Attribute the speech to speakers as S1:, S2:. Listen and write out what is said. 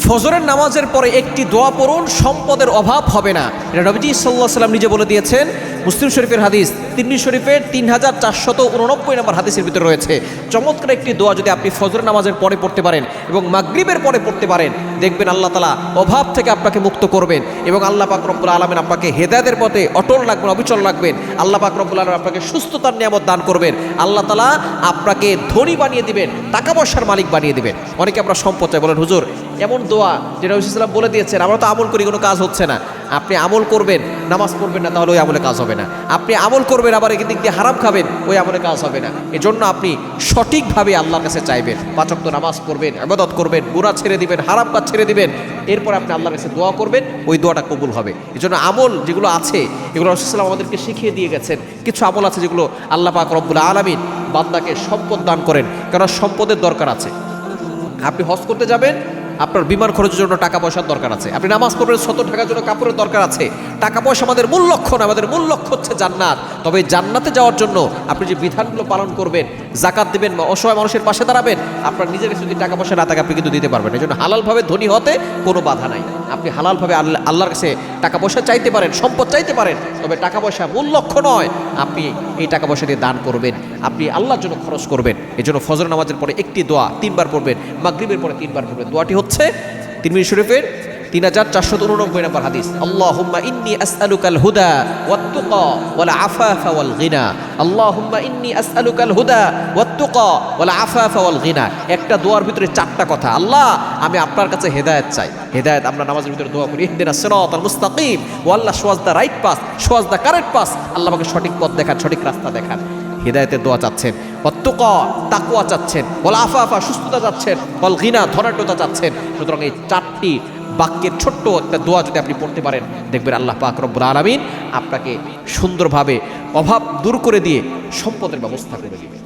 S1: ফজরের নামাজের পরে একটি দোয়া পড়ুন, সম্পদের অভাব হবে না। এটা নবীজি সাল্লাল্লাহু আলাইহি ওয়াসাল্লাম নিজে বলে দিয়েছেন। মুসলিম শরীফের হাদিস, তিরমিজি শরীফের 3489 নম্বর হাদিসের ভিতরে রয়েছে। চমৎকার একটি দোয়া যদি আপনি ফজরের নামাজের পরে পড়তে পারেন এবং মাগরিবের পরে পড়তে পারেন, দেখবেন আল্লাহ তাআলা অভাব থেকে আপনাকে মুক্ত করবেন এবং আল্লাহ পাক রব্বুল আলামিন আপনাকে হেদায়েতের পথে অটল রাখবেন, অবিচল রাখবেন। আল্লাহ পাক রব্বুল আলামিন আপনাকে সুস্থতার নিয়ামত দান করবেন। আল্লাহ তাআলা আপনাকে ধনী বানিয়ে দিবেন, টাকা পয়সার মালিক বানিয়ে দিবেন। অনেকে আপনার সম্পদ চায়, বলেন হুজুর এমন দোয়া যেটা নবী সাল্লাল্লাহু আলাইহি ওয়াসাল্লাম বলে দিয়েছেন, আমরা তো আমল করি, কোনো কাজ হচ্ছে না। আপনি আমল করবেন, নামাজ পড়বেন না, তাহলে ওই আমলে কাজ হবে না। আপনি আমল করবেন, আবার এদিক দিয়ে হারাম খাবেন, ওই আমলে কাজ হবে না। এজন্য আপনি সঠিকভাবে আল্লাহর কাছে চাইবেন, 5 ওয়াক্ত নামাজ পড়বেন, ইবাদত করবেন, গুনাহ ছেড়ে দিবেন, হারাম কাজ ছেড়ে দিবেন, এরপর আপনি আল্লাহর কাছে দোয়া করবেন, ওই দোয়াটা কবুল হবে। এজন্য আমল যেগুলো আছে এগুলো রাসূল সাল্লাল্লাহু আলাইহি ওয়াসাল্লাম আমাদেরকে শিখিয়ে দিয়ে গেছেন। কিছু আমল আছে যেগুলো আল্লাহ পাক রব্বুল আলামিন বান্দাকে সম্পদ দান করেন, কারণ সম্পদের দরকার আছে। আপনি হজ করতে যাবেন, আপনার বিমান খরচের জন্য টাকা পয়সার দরকার আছে। আপনি নামাজ পড়বেন, 70 টাকার জন্য কাপড়ের দরকার আছে। টাকা পয়সা আমাদের মূল লক্ষ্য না, আমাদের মূল লক্ষ্য হচ্ছে জান্নাত। তবে জান্নাতে যাওয়ার জন্য আপনি যে বিধানগুলো পালন করবেন, যাকাত দিবেন, অসহায় মানুষের পাশে দাঁড়াবেন, আপনার নিজের কাছে যদি টাকা পয়সা না থাকে আপনি কিন্তু দিতে পারবেন। এই জন্য হালালভাবে ধনী হতে কোনো বাধা নাই। আপনি হালালভাবে আল্লাহর কাছে টাকা পয়সা চাইতে পারেন, সম্পদ চাইতে পারেন, তবে টাকা পয়সা মূল লক্ষ্য নয়। আপনি এই টাকা পয়সা দিয়ে দান করবেন, আপনি আল্লাহর জন্য খরচ করবেন। এই জন্য ফজর নামাজের পরে একটি দোয়া 3 বার পড়বেন, মাগরিবের পরে 3 বার পড়বেন। দোয়াটি হচ্ছে তিরমিজি শরীফের 3489 নম্বর হাদিস, আল্লাহুম্মা ইন্নী আসআলুকাল হুদা ওয়াত তুকা ওয়াল আফাফা ওয়াল গিনা। আল্লাহুম্মা ইন্নী আসআলুকাল হুদা ওয়াত তুকা ওয়াল আফাফা ওয়াল গিনা। একটা দোয়ার ভিতরে 4টা কথা। আল্লাহ, আমি আপনার কাছে হেদায়েত চাই। হেদায়েত আমরা নামাজের ভিতরে দোয়া করি, ইহদিনাস সিরাতাল মুস্তাকিম, ও Allah show us the right path, show us the correct path. Allah আমাকে সঠিক পথ দেখান, সঠিক রাস্তা দেখান। হিদায়াতের দোয়া চাচ্ছেন, ওয়াত্তুকা তাকওয়া চাচ্ছেন, ওয়াল আফাফা সুস্থতা চাচ্ছেন, ওয়াল গিনা ধনাঢ্যতা চাচ্ছেন। সুতরাং এই 4টি বাক্যের ছোট্ট একটা দোয়া যদি আপনি পড়তে পারেন, দেখবেন আল্লাহ পাক রব্বুল আলামিন আপনাকে সুন্দরভাবে অভাব দূর করে দিয়ে সম্পদের ব্যবস্থা করে দিবেন।